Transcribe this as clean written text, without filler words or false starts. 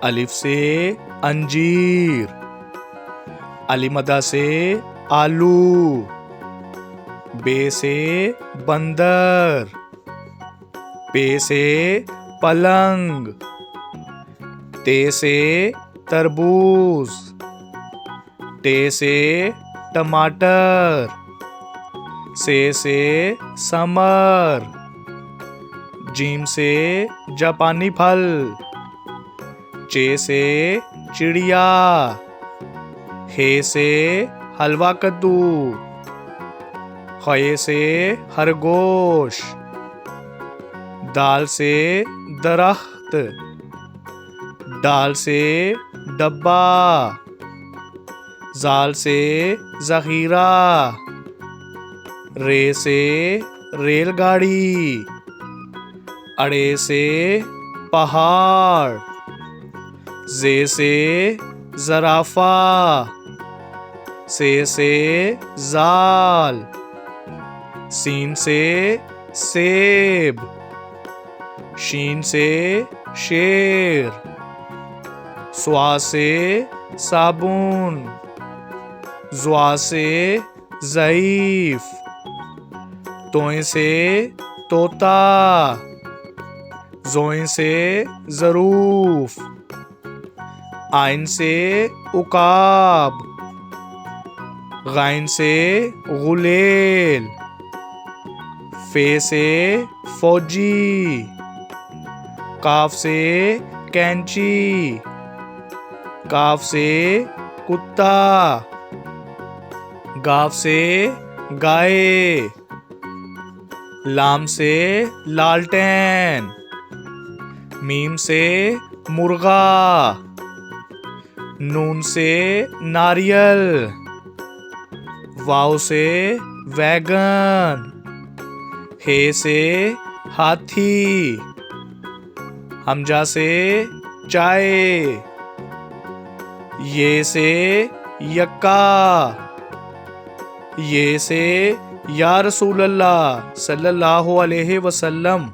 अलिफ से अंजीर, अलिमदा से आलू, बे से बंदर, पे से पलंग, ते से तरबूज, टे से टमाटर, से समर, जीम से जापानी फल, चे से चिड़िया, हे से हलवा कद्दू, खे से खरगोश, दाल से दरख्त, दाल से डब्बा, जाल से जखीरा, रे से रेलगाड़ी, अड़े से पहाड़, जे से जराफा, से जाल, सीन से सेब, शीन से शेर, स्वा से साबुन, ज़्वा से ज़ईफ, तोय से तोता, ज़ोय से ज़रूफ, आइन से उकाब, गाइन से गुलेल, फे से फौजी, काफ से कैंची, काफ से कुत्ता, गाफ से गाय, लाम से लालटेन, मीम से मुर्गा, नून से नारियल, वाव से वैगन, हे से हाथी, हमजा से चाय, ये से यक्का, ये से या रसूल अल्लाह सल्लल्लाहु अलैहि वसल्लम।